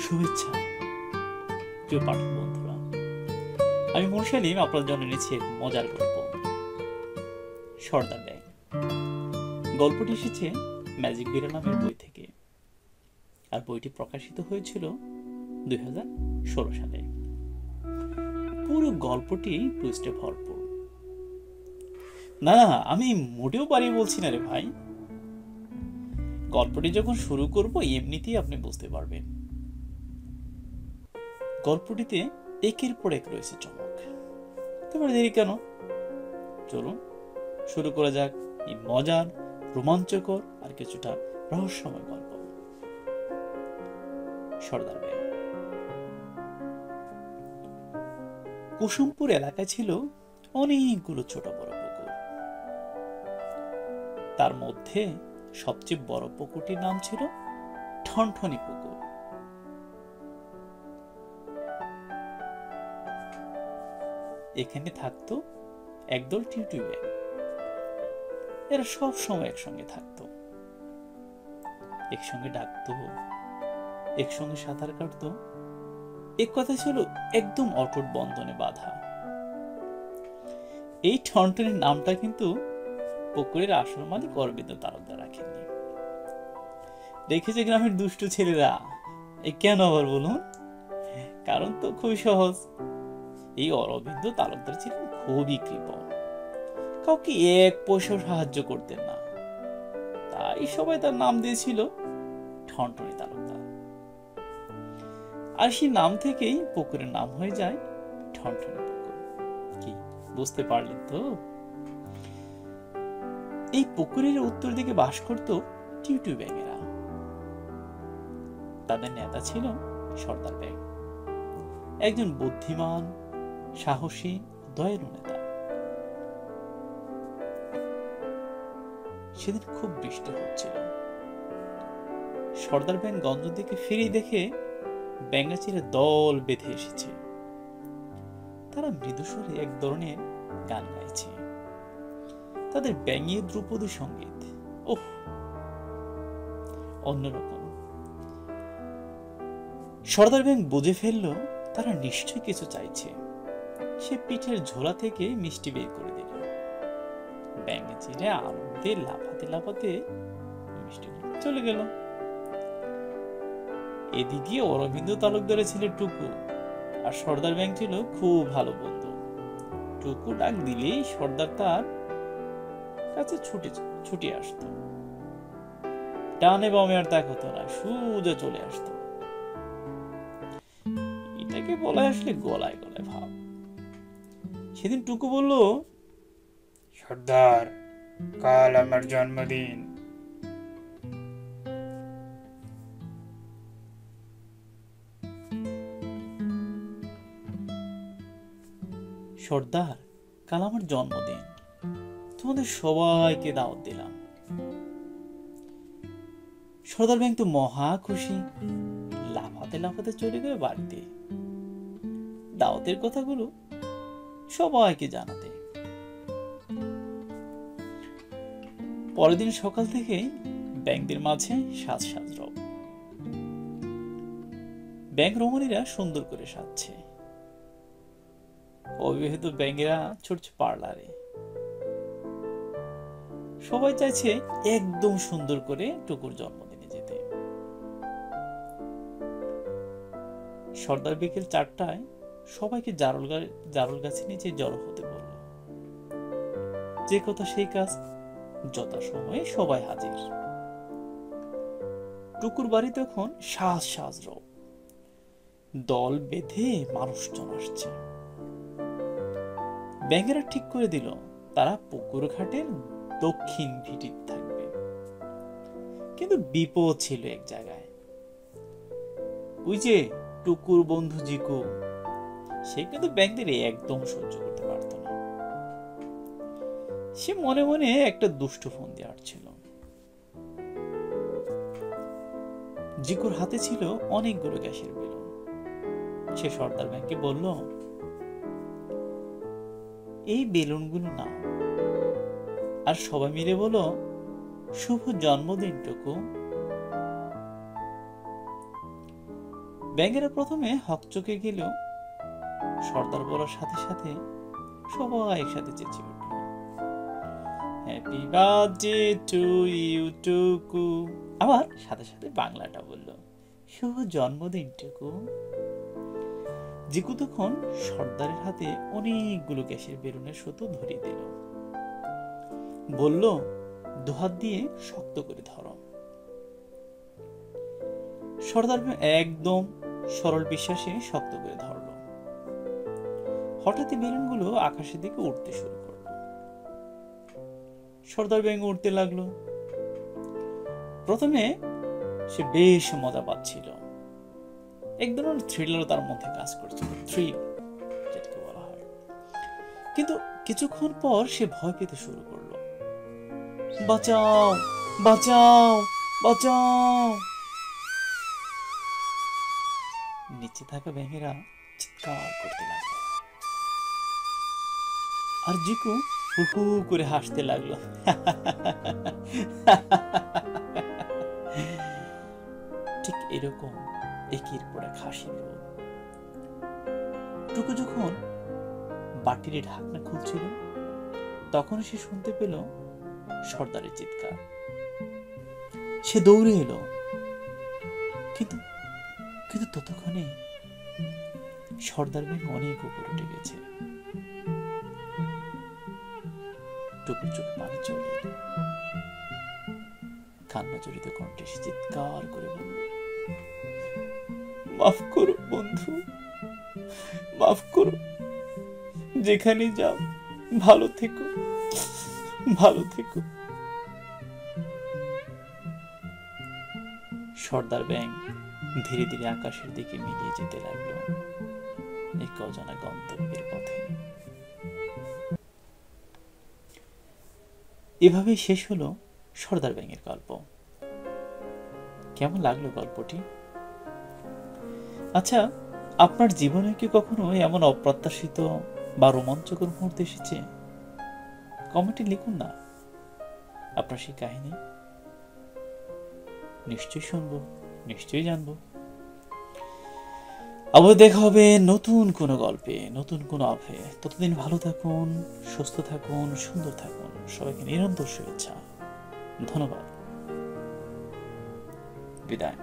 শুভেচ্ছা প্রিয় পাঠক বন্ধুরা, আমি মুরশালিম আপনার জন্য এনেছি এক মজার গল্প, সর্দার ব্যাং। গল্পটি এসেছে ম্যাজিক বিড়াল নামের বই থেকে, আর বইটি প্রকাশিত হয়েছিল 2016 সালে। পুরো গল্পটি টুইস্টে ভরপুর। না, আমি মোটেও বাড়িয়ে বলছি না রে ভাই। গল্পটি যখন শুরু করব এমনিতেই আপনি বুঝতে পারবেন। গল্পটিতে একের পর এক রয়েছে চমক। তোমার দেরি কেন, চলুন শুরু করা যাক এই মজার, রোমাঞ্চকর আর কিছুটা রহস্যময় গল্প, সর্দার ব্যাং। কুসুমপুর এলাকায় ছিল অনেকগুলো ছোট বড় পুকুর। তার মধ্যে সবচেয়ে বড় পুকুরটির নাম ছিল ঠনঠনি পুকুর। এখানে থাকতো একদল টিউটুই ব্যাং। এরা সব সময় একসঙ্গে থাকতো, একসঙ্গে ডাকতো, একসঙ্গে সাঁতার কাটতো। এক কথা ছিল একদম অটুট বন্ধনে বাঁধা। এই ঠনঠনির নামটা কিন্তু পুকুরের আসল মালিক অরবিন্দ তালুকদার রাখেননি, রেখেছে গ্রামের দুষ্টু ছেলেরা। কেন আবার বলুন? কারণ তো খুবই সহজ। এই অরবিন্দ তালুকদার ছিলেন খুবই কৃপণ, কাউকে এক পয়সাও সাহায্য করতেন না। তাই সবাই তার নাম দিয়েছিল ঠনঠনি তালুকদার। আর সেই নাম থেকেই পুকুরের নাম হয়ে যায় ঠনঠনি পুকুর। কি বুঝতে পারলেন তো? এই পুকুরের উত্তর দিকে বাস করত টিউটুই ব্যাঙেরা। তাদের নেতা ছিল সর্দার ব্যাং, একজন বুদ্ধিমান, সাহসী, দয়ালু নেতা। সেদিন খুব বৃষ্টি হচ্ছিল। সর্দার ব্যাং গঞ্জ দিকে ফিরে দেখে ব্যাঙাচিরা দল বেঁধে এসেছে। তারা মৃদুস্বরে এক ধরনের গান গাইছে, তাদের ব্যাঙিয়ে ধ্রুপদী সঙ্গীত। ওহ, অন্যরকম। সর্দার ব্যাং বুঝে ফেলল তারা নিশ্চয় কিছু চাইছে। সে পিঠের ঝোলা থেকে মিষ্টি বের করে দিল। ব্যাঙাচিরা আনন্দে লাফাতে লাফাতে মিষ্টি চলে গেল। এদিকে অরবিন্দ তালুকদারের ছেলে টুকু আর সর্দার ব্যাং ছিল খুব ভালো বন্ধু। টুকু ডাক দিলেই সর্দার তার কাছে ছুটে আসতো। ডানে বামে আর তাক হতো না, সোজা চলে আসতো। এটাকে বলা আসলে গলায় গলায় ভাব। সেদিন টুকু বলল, সর্দার, কাল আমার জন্মদিন। সর্দার, কাল আমার জন্মদিন, তোমাদের সবাইকে দাওয়াত দিলাম। সর্দার ব্যাং তো মহা খুশি, লাফাতে লাফাতে চলে গেল বাড়িতে দাওয়াতের কথাগুলো সবাইকে জানাতে। পরের দিন সকাল থেকে ব্যাংকদের মাঝে সাজ সাজ রব। ব্যাংক রমণীরা সুন্দর করে সাজছে। অবিবাহিত ব্যাঙেরা ছুটছে পার্লারে। সবাই চাইছে একদম সুন্দর করে টুকুর জন্মদিনে যেতে। সর্দার বিকেল 4টায় সবাইকে জারুল গাছের নিচে জড়ো হতে বলল। যে কথা সেই কাজ, যথাসময়ে সবাই হাজির। টুকুর বাড়ি তখন সাজ সাজ রব, দল বেঁধে মানুষজন আসছে। ব্যাঙেরা ঠিক করে দিল তারা পুকুর ঘাটের দক্ষিণ ভিটিতে থাকবে। কিন্তু বিপদ ছিল এক জায়গায়। ওই যে টুকুর বন্ধু জিকু, সে কিন্তু ব্যাঙদের একদম সহ্য করতে পারত না। সে মনে মনে একটা দুষ্ট ফন্দি আঁটছিল। জিকুর হাতে ছিল অনেকগুলো গ্যাসের বেলুন। সে সর্দার ব্যাংকে বলল, এই বেলুনগুলো নাও, আর সবাই মিলে বলো শুভ জন্মদিনটুকু। ব্যাঙেরা প্রথমে হকচকে গেল, সর্দার বলার সাথে সাথে সবাই একসাথে চেঁচিয়ে উঠল, হ্যাপি বার্থডে টু ইউ টুকু। আবার সাথে সাথে বাংলাটা বলল, শুভ জন্মদিনটুকু। জিকু তখন সর্দারের হাতে অনেকগুলো গ্যাসের বেলুনের সুতো ধরিয়ে দিল, বলল, দুহাত দিয়ে শক্ত করে ধরো। সর্দার একদম সরল বিশ্বাসে শক্ত করে ধরল। হঠাৎই বেলুনগুলো আকাশের দিকে উঠতে শুরু করলো। সর্দার ব্যাঙ উঠতে লাগলো। প্রথমে সে বেশ মজা পাচ্ছিল, এক ধরনের থ্রিলার তার মধ্যে কাজ করছিল, থ্রিল যেটাকে বলা হয়। কিন্তু কিছুক্ষণ পর সে ভয় পেতে শুরু করলো, বাঁচাও বাঁচাও বাঁচাও। নিচে থাকা ব্যাঙেরা চিৎকার করতে লাগলো, আর জিকু হু হু করে হাসতে লাগলো। ঠিক এরকম একের পর এক হাসির রোল। টুকু যখন বাটির ঢাকনা খুলছিল, তখন সে শুনতে পেল সর্দারের চিৎকার। সে দৌড়ে এলো, কিন্তু কিন্তু ততক্ষণে সর্দার ব্যাঙ অনেক উপরে উঠে গেছে। টুকুর চোখে পানি চলে এলো, কান্না জড়িত কণ্ঠে সে চিৎকার করে বলল, মাফ করো বন্ধু, মাফ করো, যেখানে যাও ভালো থেকো, ভালো থেকো। সর্দার ব্যাঙ ধীরে ধীরে আকাশের দিকে মিলিয়ে যেতে লাগলো, এক অজানা গন্তব্যের পথে। এভাবেই শেষ হলো সর্দার ব্যাঙের গল্প। কেমন লাগলো গল্পটি? আচ্ছা, আপনার জীবনে কি কখনো এমন অপ্রত্যাশিত বা রোমাঞ্চকর মুহূর্ত এসেছে? কমেন্টে লিখুন না আপনার সেই কাহিনী, নিশ্চয়ই শুনবো, নিশ্চয়ই জানবো। আবার দেখা হবে নতুন কোনো গল্পে, নতুন কোনো আভে। ততদিন ভালো থাকুন, সুস্থ থাকুন, সুন্দর থাকুন। সবাইকে নিরন্তর শুভেচ্ছা, ধন্যবাদ, বিদায়।